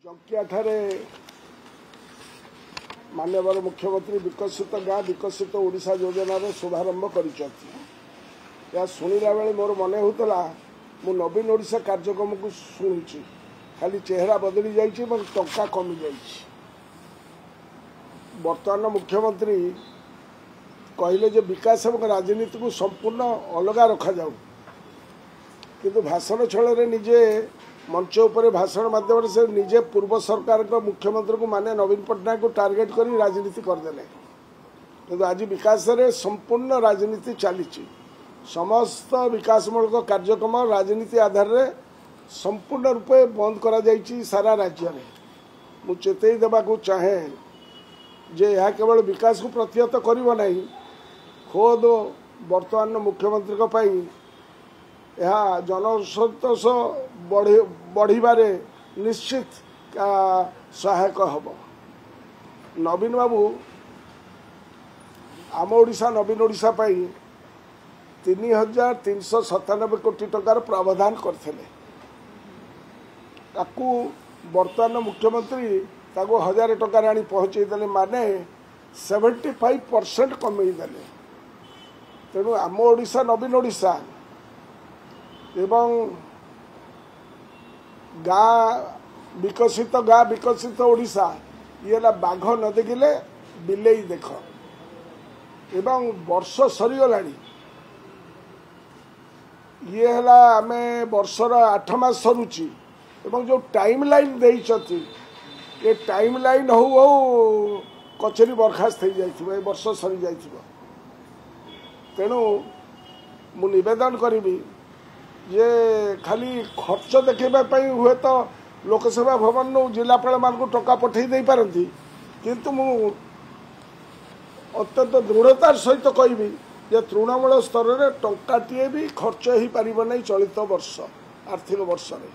ଜଙ୍କିଆଠାରେ ମାନ୍ୟବର ମୁଖ୍ୟମନ୍ତ୍ରୀ ବିକଶିତ ଗାଁ ବିକଶିତ ଓଡ଼ିଶା ଯୋଜନାର ଶୁଭାରମ୍ଭ କରିଛନ୍ତି। ଏହା ଶୁଣିଲା ବେଳେ ମୋର ମନେ ହେଉଥିଲା ମୁଁ ନବୀନ ଓଡ଼ିଶା କାର୍ଯ୍ୟକ୍ରମକୁ ଶୁଣୁଛି, ଖାଲି ଚେହେରା ବଦଳି ଯାଇଛି ଏବଂ ଟଙ୍କା କମିଯାଇଛି। ବର୍ତ୍ତମାନ ମୁଖ୍ୟମନ୍ତ୍ରୀ କହିଲେ ଯେ ବିକାଶ ଏବଂ ରାଜନୀତିକୁ ସମ୍ପୂର୍ଣ୍ଣ ଅଲଗା ରଖାଯାଉ, କିନ୍ତୁ ଭାଷଣ ଛଳରେ ନିଜେ मंच उपर भाषण माध्यम से निजे पूर्व सरकार मुख्यमंत्री को माने नवीन पट्टनायक को टार्गेट कर राजनीति करदे कि आज विकास रे संपूर्ण राजनीति चली समस्त विकासमूलक कार्यक्रम राजनीति आधार रे संपूर्ण रूपे बंद करा जाइछि सारा राज्य में। मु चेतई देवा चाहे जे यह केवल विकास को प्रतिहत करिवो नहीं, खोद वर्तमान मुख्यमंत्री को पई यह जनसंतोष बढ़िबारे निश्चित सहायक हम। नवीन बाबू आम ओडिशा नवीन ओडिशा 3397 कोटी टंकार प्रावधान करते वर्तमान मुख्यमंत्री ताको 1000 टंकार आनी पहुँचेदेले माने 75% कमेदेले। तेणु आम ओडिशा नवीन ओडिशा एवं गाँ विकसित ओडिशा ये बाघ न देखिले बिलेई देख एवं वर्ष सरीगलानी ये है आमे वर्षर 8 मास सरुची एवं जो टाइम लाइन देइछथि ये टाइम लाइन हो कचेरी बरखास्त हो जाइथिबो वर्ष सरी जाइथिबो। तेणु मु निवेदन करिबी जे खाली खर्च देखापी हुए तो लोकसेवा भवन नु जिलापाल मान को टका पठे दे पारती, किंतु मु अत्यंत दृढ़तार सहित कहबी जे तृणमूल स्तर में टंकाटे भी खर्च हो पार नहीं चलित वर्ष आर्थिक वर्ष रे।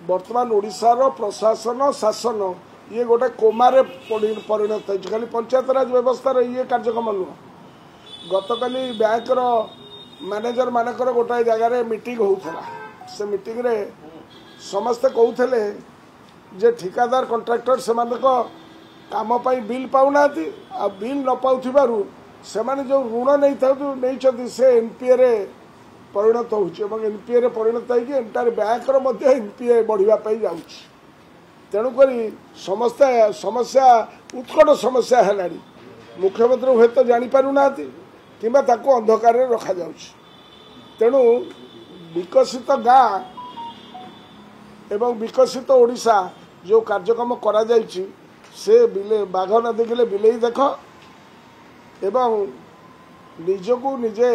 वर्तमान ओडिशार प्रशासन शासन ये गोटे कोमारे परिणत हो खाली पंचायत राज व्यवस्था ये कार्यक्रम नुह। गतकाली बैंकर मैनेजर मानकर गोटाए जगार मीटिंग होता, से मीटिंग रे समस्ते कहते जे ठिकादार कंट्राक्टर से काम बिल पाऊना आ बिल न पाऊ से जो ऋण नहीं से एनपीए रे परिणत हो एनपीए रे परिणत हो एंटायर बैंक एनपीए बढ़ापी जाऊँगी। तेणुक समस्या समस्या उत्कट समस्या है। मुख्यमंत्री हूँ तो जापारूना कि अंधकार रखा जाउछि। तेणु विकसित गाँ एवं विकसित ओडिशा जो कार्यक्रम करा जाइछि से बिले बाघ न देखिले बिलेई देख एवं निजको निजे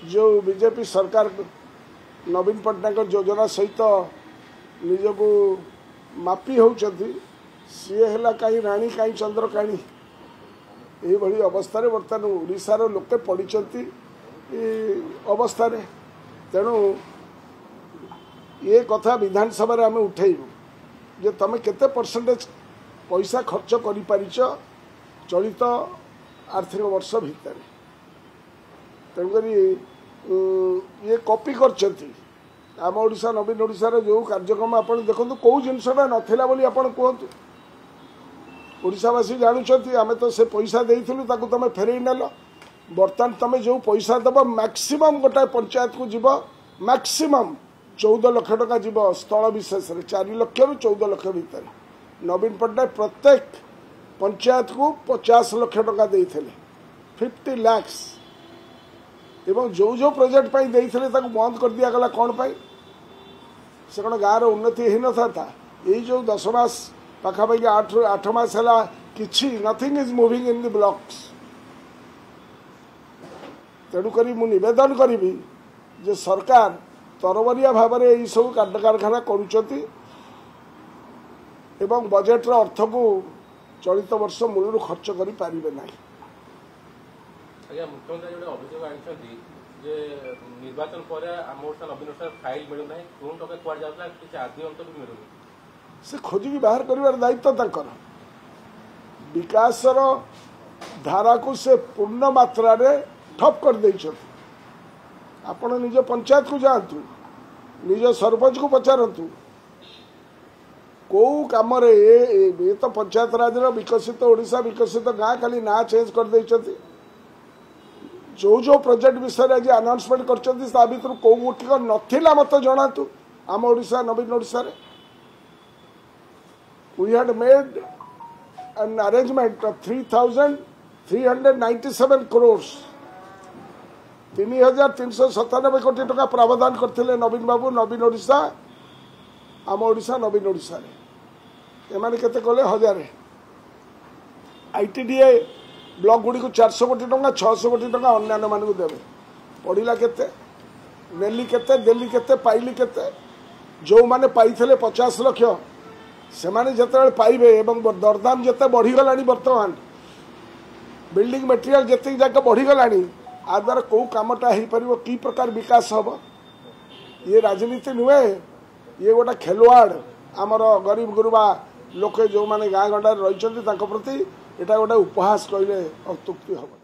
जो बीजेपी सरकार नवीन पट्टनायक योजना सहित निजको मापी होउछथि सी है कहीं राणी कहीं चंद्रकाणी यही अवस्था बर्तमान ओडिशार लोके पड़ती अवस्था। तेणु ये कथा विधानसभा आम उठेबू जे तुम केते परसेंटेज पैसा खर्च कर चलित आर्थिक वर्ष भितर। तेणुक ये कॉपी करछथि आम ओडिशा नवीन ओडिशार जो कार्यक्रम आप देखो कौ जिनसा नाला बोली आप कहतु। ओडिशावासी जानुंट आम तो से पैसा देइथिलु ताकू तमे फेरई नेल। बर्तमान तमे जो पैसा दब मैक्सिमम गोटाए पंचायत को जीव मैक्सिमम 14 लाख टका जीव स्थल विशेष 4 लाख रु 14 लाख भितर। नवीन पट्टनायक प्रत्येक पंचायत को 50 लाख टका देइथिले 50 लाख एवं जो जो प्रोजेक्ट पाई देइथिले ताकू बंद कर दिया गला कौन पाई से कौन गाँव उन्नति हो न था। यही जो 10 मास पाखापाखि 8 मास है किछि nothing is moving in the blocks. तेणुक मु निवेदन करी जे सरकार तरबरिया भाव में यही सब कारखाना करुचती एवं बजेट अर्थ को चलित वर्ष मूल खर्च कर पारिबे नाही। आज्ञा मुख्यमंत्री जो अभियोग आनी जे निर्वाचन पर आम ओडिशा नवीन ओडिशा फाइल मिलू ना कौन टका कुआ जाता किसी आदि अंत भी मिलूनी से खोजिकी बाहर कर दायित्व तंकर। विकासर धारा को से पूर्ण मात्रा रे ठप कर देइछथि। आपण निज पंचायत को जातु निज सरपंच को पचारतु कौ कम ये तो पंचायत राज विकसित ओडिशा विकसित गाँ खाली ना चेंज कर देइछथि जो जो प्रोजेक्ट विषय आज अनाउंसमेंट कर भर कौ गोटिक नथिला मत जनातु आम ओडिशा नवीन ओडिशा रे we had made an arrangement of 3,397 crores 3,397 कोटी टका प्रावधान करथिले नवीन बाबू नवीन ओडिशा आम ओडिशा नवीन ओडिशा रे एमाने केते कले 1000 आईटीडीए ब्लॉक गुडी को 400 कोटी टका 600 कोटी टका अन्य मान को देबे पड़िला केते नेली केते देली केते पाइली केते जो माने पाइथिले 50 लाख से माने जते पाइबे एवं दरदाम जते बढ़ी गलानी वर्तमान बिल्डिंग मटेरियल जते जाके बढ़ी गलानी आ द्वारा कौ कामटा हो पार कि प्रकार विकास हम ये राजनीति नुहे ये गोटे खेलवाड़ आमर गरीब गुरुबा लोके जो माने गाँ गंडा रही प्रति एटा गोटे उपहास कहले अत्युक्ति हम।